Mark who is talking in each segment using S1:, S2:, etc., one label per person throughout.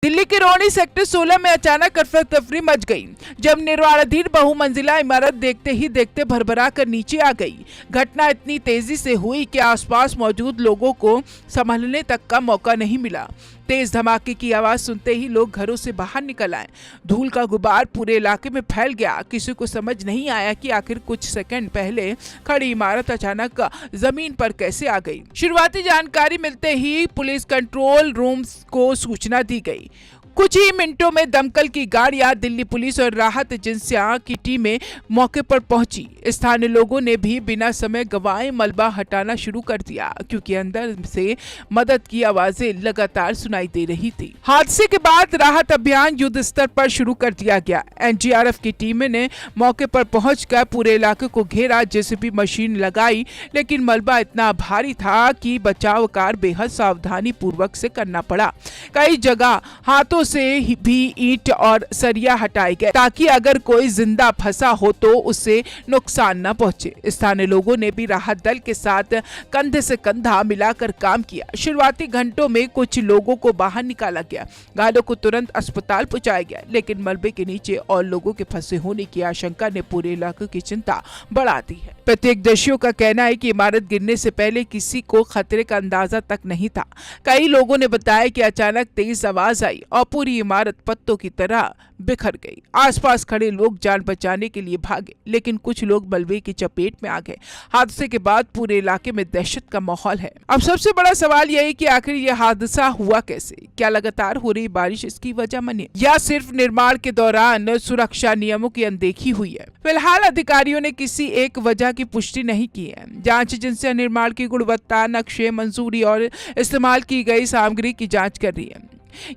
S1: दिल्ली के रोहिणी सेक्टर 16 में अचानक अफरा तफरी मच गई जब निर्माणाधीन बहुमंजिला इमारत देखते ही देखते भरभरा कर नीचे आ गई। घटना इतनी तेजी से हुई कि आसपास मौजूद लोगों को संभलने तक का मौका नहीं मिला। तेज धमाके की आवाज सुनते ही लोग घरों से बाहर निकल आए। धूल का गुबार पूरे इलाके में फैल गया। किसी को समझ नहीं आया कि आखिर कुछ सेकंड पहले खड़ी इमारत अचानक जमीन पर कैसे आ गई। शुरुआती जानकारी मिलते ही पुलिस कंट्रोल रूम को सूचना दी गई। कुछ ही मिनटों में दमकल की गाड़ियां, दिल्ली पुलिस और राहत एजेंसियां की टीमें मौके पर पहुंची। स्थानीय लोगों ने भी बिना समय गंवाए मलबा हटाना शुरू कर दिया क्योंकि अंदर से मदद की आवाजें लगातार सुनाई दे रही थी। हादसे के बाद राहत अभियान युद्ध स्तर पर शुरू कर दिया गया। एनडीआरएफ की टीम ने मौके पर पहुंचकर पूरे इलाके को घेरा, जेसीबी मशीन लगाई, लेकिन मलबा इतना भारी था कि बचाव कार्य बेहद सावधानी पूर्वक से करना पड़ा। कई जगह हाथों से भी ईंट और सरिया हटाए गए ताकि अगर कोई जिंदा फंसा हो तो उससे नुकसान न पहुंचे। स्थानीय लोगों ने भी राहत दल के साथ कंधे से कंधा मिलाकर काम किया। शुरुआती घंटों में कुछ लोगों को बाहर निकाला गया, घायलों को तुरंत अस्पताल पहुंचाया गया, लेकिन मलबे के नीचे और लोगों के फंसे होने की आशंका ने पूरे इलाके की चिंता बढ़ा दी है। प्रत्यक्षदर्शियों का कहना है कि इमारत गिरने से पहले किसी को खतरे का अंदाजा तक नहीं था। कई लोगों ने बताया कि अचानक तेज आवाज आई और पूरी इमारत पत्तों की तरह बिखर गई। आसपास खड़े लोग जान बचाने के लिए भागे, लेकिन कुछ लोग मलबे की चपेट में आ गए। हादसे के बाद पूरे इलाके में दहशत का माहौल है। अब सबसे बड़ा सवाल यह है कि आखिर यह हादसा हुआ कैसे? क्या लगातार हो रही बारिश इसकी वजह बनी या सिर्फ निर्माण के दौरान सुरक्षा नियमों की अनदेखी हुई है? फिलहाल अधिकारियों ने किसी एक वजह की पुष्टि नहीं की है। जांच एजेंसियां निर्माण की गुणवत्ता, नक्शे, मंजूरी और इस्तेमाल की गई सामग्री की जांच कर रही है।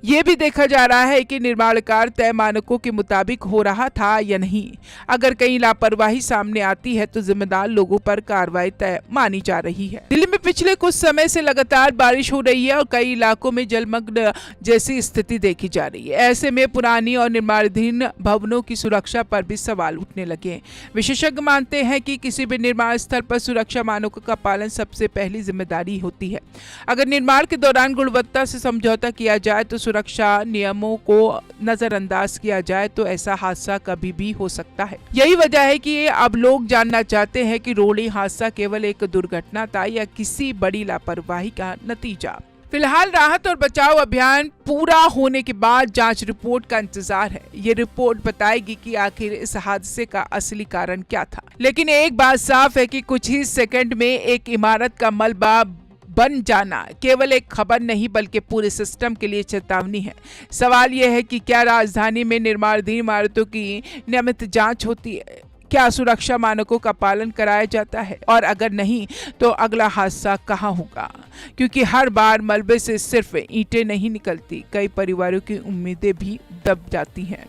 S1: ये भी देखा जा रहा है कि निर्माण कार्य तय मानकों के मुताबिक हो रहा था या नहीं। अगर कहीं लापरवाही सामने आती है तो जिम्मेदार लोगों पर कार्रवाई तय मानी जा रही है। दिल्ली में पिछले कुछ समय से लगातार बारिश हो रही है और कई इलाकों में जलमग्न जैसी स्थिति देखी जा रही है। ऐसे में पुरानी और निर्माणाधीन भवनों की सुरक्षा पर भी सवाल उठने लगे। विशेषज्ञ मानते हैं कि किसी भी निर्माण स्थल पर सुरक्षा मानकों का पालन सबसे पहली जिम्मेदारी होती है। अगर निर्माण के दौरान गुणवत्ता से समझौता किया जाए तो सुरक्षा नियमों को नजरअंदाज किया जाए तो ऐसा हादसा कभी भी हो सकता है। यही वजह है कि अब लोग जानना चाहते हैं कि रोहिणी हादसा केवल एक दुर्घटना था या किसी बड़ी लापरवाही का नतीजा। फिलहाल राहत और बचाव अभियान पूरा होने के बाद जांच रिपोर्ट का इंतजार है। ये रिपोर्ट बताएगी कि आखिर इस हादसे का असली कारण क्या था। लेकिन एक बात साफ है कि कुछ ही सेकंड में एक इमारत का मलबा बन जाना केवल एक खबर नहीं बल्कि पूरे सिस्टम के लिए चेतावनी है। सवाल यह है कि क्या राजधानी में निर्माणाधीन इमारतों की नियमित जांच होती है? क्या सुरक्षा मानकों का पालन कराया जाता है? और अगर नहीं तो अगला हादसा कहां होगा? क्योंकि हर बार मलबे से सिर्फ ईंटें नहीं निकलती, कई परिवारों की उम्मीदें भी दब जाती हैं।